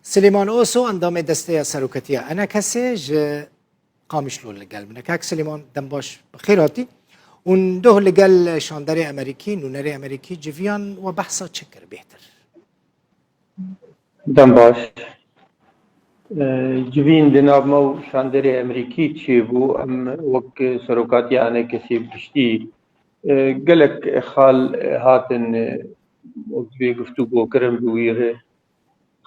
سليمان اوسو اندام دسته سروکتیه انا کسی قامش لول لگل منه که سليمان دم باش بخيراتي ونده لگل شاندر امریکی نونر امریکی جویان و بحثا چکر بهتر دم باش جوین دناب مو شاندر امریکی چی بو ام وک سروکاتی انا کسی بشتی قلك خال هاتن وقفي گفتگو کرم بویره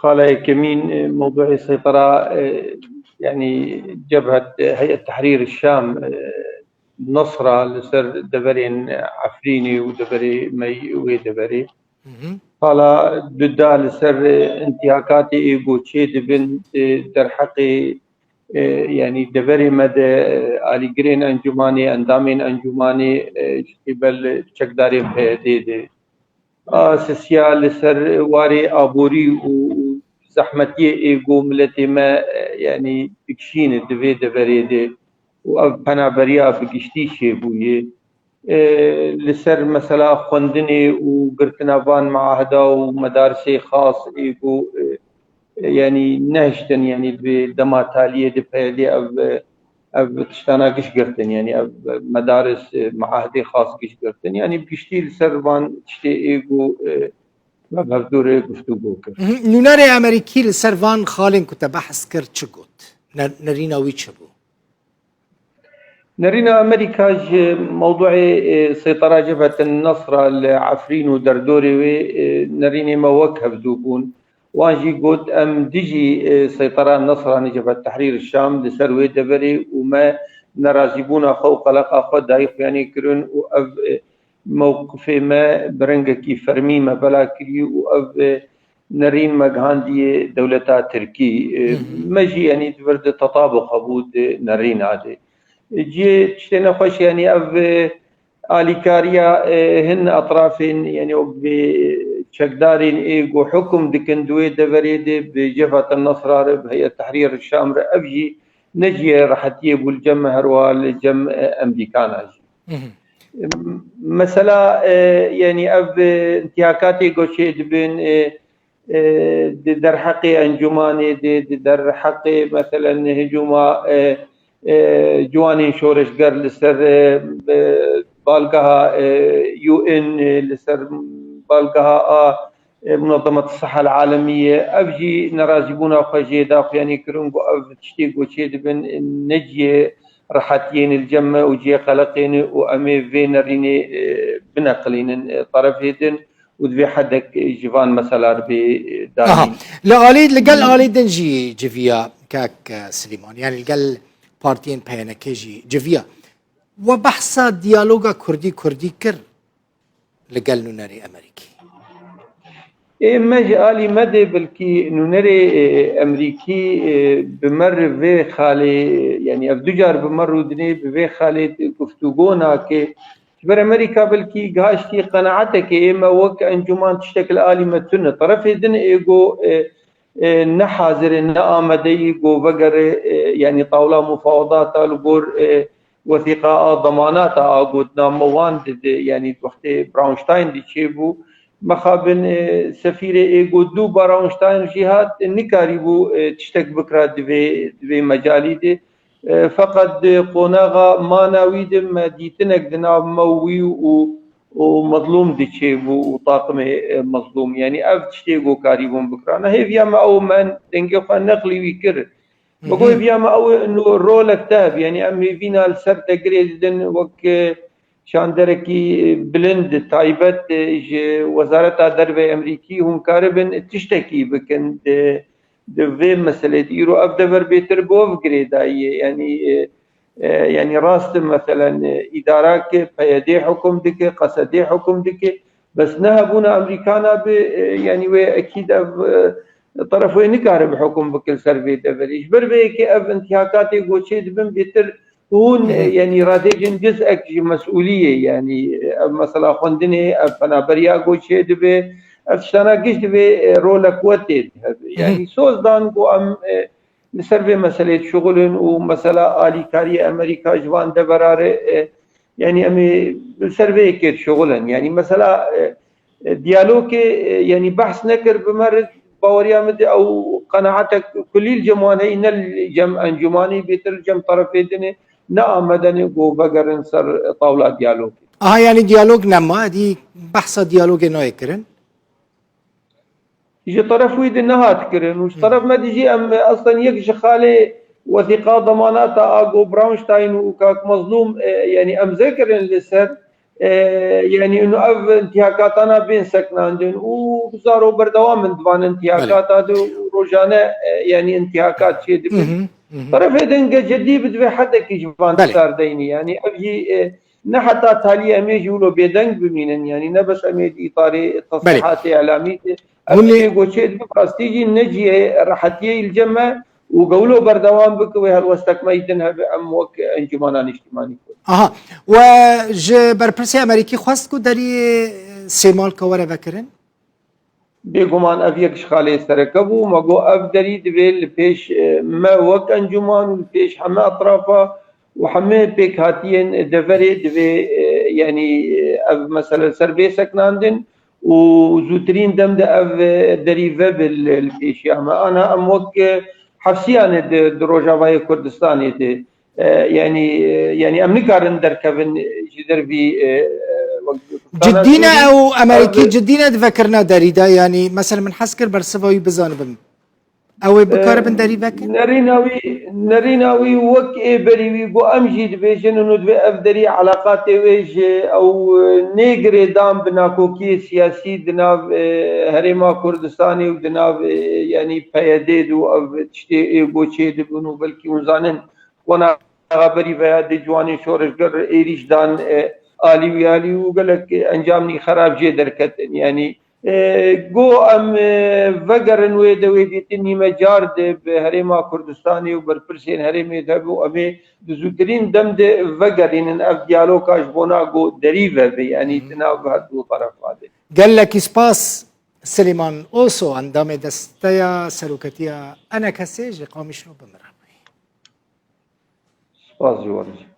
خالة كمين موضوع السيطرة يعني جبهة هيئة تحرير الشام نصرة لسر دبرين عفريني ودبري مي ودبري قال ددا لسر انتهاكاتي ايجو تشي دبن درحقي يعني دبري مدى آلي جرين انجماني اندامين انجماني قبل تشكداري بهديدي سسيا لسر واري ابوري وزحمتي ايجو ملتي ما يعني بكشين دبي دبريدي وابنا بريا بقشتي شي بويه لسر مثلا خندني وقرتنابان معاهده ومدارسي خاص ايجو يعني نهشتن يعني بدما تاليه دبهلي اب تشتانا قش قرتن يعني اب مدارس معاهدي خاص قش قرتن يعني بقشتي لسربان تشتي ايجو مبدور گفتگو کرد. نونر امریکی لسروان خالن كنت بحث کرد چه گوت نرينا وی چه بو نرينا أمريكا موضوع سيطرة جبهة النصرة العفرين ودردوري نريني ما وكهف دوبون وانجي قد أم ديجي سيطرة النصرة جبهة تحرير الشام لسروي دبري وما نرازبون خو قلق أخذ دايق يعني كرن وأب موقف ما برنجكي فرمي ما بلا كري وأب نرين مجهاندي دولتا تركي مجي يعني تبرد تطابق أبود نرين عادي جي تشتنا خوش يعني أب آليكاريا هن أطرافين يعني بشكدارين إيجو حكم دكندوي دبريد بجبهة النصرة بهيئة تحرير الشام أبجي نجي راح تجيب الجم هروال جم أمريكانا مثلا يعني أب انتهاكاتي قوشي دبن در حقي أنجماني در حقي مثلا هجوما جوانين شورش قر لسر بالقها يو ان لسر بالقها منظمة الصحة العالمية أبجي نرازبونا وخجي داخل يعني كرنقو أب تشتيق وشيد بن نجي رحتين الجمة وجي قلقين وأمي فينريني بنقلين طرفيدن وذبي حدك جيفان مثلا بدانين لقاليد لقال آليد دنجي جفيا كاك سليمان يعني لقال بارتين بيانا كيجي جفيا وبحثا ديالوغا كردي كر لقال نونري أمريكي ماجي آلي مدى بلكي نونري أمريكي بمر في خالي يعني أبدوجار بمر ودني بفي خالي گفتگونا كي بر أمريكا بلكي قاشتي قناعتك إما وك أنجمان تشتكل آلي متن طرف دن إيجو نحاضر نآمدي إيجو بقر يعني طاولة مفاوضات البور وثيقة ضمانات قدنا موان يعني وقت براونشتاين دي تشيبو مخابن سفير إيجو دو براونشتاين جهات نكاريبو تشتك بكرة دبي مجالي دي فقط قناغا ما ناويد ما ديتنك دنا موي ومظلوم دي تشيبو وطاقم مظلوم يعني أف تشتيقو كاريبون بكرانا هي فيما أو من دنجو نقلي ويكر بقول فيما أو إنه رولك تاب يعني أمي فينا السر تقريدن وك شاندركي بلند تايبت وزارة درب أمريكي هم كاربن تشتكي بكن في مسألة إيرو أبدبر بيتر بوف جريداي يعني راست مثلا إدارات بيدي حكم دك قصدي حكم دك بس نهبونا أمريكانا يعني وأكيد طرفين نكارب حكم بكل سرفي دبريش بربيكي أب انتهاكاتي قوشيد بن بيتر هون يعني راديجن جزء مسؤولية يعني مثلا خندني أنا بريا قوشيد به أفشانا قش به رولك وتد يعني سوز دانقو أم نسرفي مسألة شغل ومسألة آلي كاري أمريكا جوان دبراري يعني أمي سرفي كير شغلا يعني مثلا ديالوج يعني بحث نكر بمرد باوريا مد او قناعتك كل الجموان هي الجم انجماني بيترجم طرفي دني نا مدني جو بقر سر طاوله ديالوج يعني ديالوج نما دي بحث ديالوج نوع كرن يجي طرف ويد النهات كرن وش طرف ما تجي ام اصلا يكش خالي وثيقات ضمانات اجو براونشتاين وكاك مظلوم يعني ام ذكرن لسر يعني انه اف انتهاكاتنا بين سكناندن وزاروا بردوام من دفان انتهاكات هذا روجانا يعني انتهاكات شيء دبن طرف هيدن جدي بدوي حتى كيجبان صار ديني يعني ابجي نحتى تالي اميجي ولو بيدنج بمينن يعني نبس اميجي اطاري تصريحات اعلاميه ابجي قوشيد بقاستيجي نجي راحتي الجمع وقولوا بردوام بك وهالوستك ما يدنها بأموك انجمانان اجتماعي وج برپرسی امریکی خواست کو داری سیمال کوره بکرن؟ بێگومان ئەف یەکش خاڵێ سەرەکە بوو مەگۆ ئەف دەری دەبێت لە پێش مە وەک ئەنجومان و پێش هەمە ئەطرافە و هەمێ پێک هاتیەن دەڤەرێ دەبێ یعنی ئەف مەسەلە سەر بێ سەکناندن و زووترین دەمدە ئەف دەریڤە لە پێشی ئەمە ئەنا ئەم وەک حەفسیانێ ڕۆژاوای کوردستانێتێ يعني ئەم نکارن دەرکەبن ji دەربی جدينا او امريكي جدينا تفكرنا داريدا يعني مثلا من حسكر برسفوي بزانبم او بكاربن داري بك نريناوي وك بريوي بو امجي دبيجن انه دبي افدري علاقات ويج او نيغري دام بناكوكي سياسي دناف هريما كردستاني ودناف يعني بيديد او تشتي بوشي دبنو بلكي وزانن وانا خبري بياد جواني شورش قر ايريش دان آلی ویالی و گلک انجامنی خراب جه درکتن يعني گو ام وگرن و دویدیتنی مجار ده به هریما کردستانی و برپرسین هریمی ده بو امی دزودرین دم ده وگرین اف دیالوگاش بونا گو دریوه به يعني تناو هد دو طرف واده قال لك سباس سليمان اوسو اندام دستيا سلوكتيا انا كسيج قومي شنو بمرحبا سباس جوارج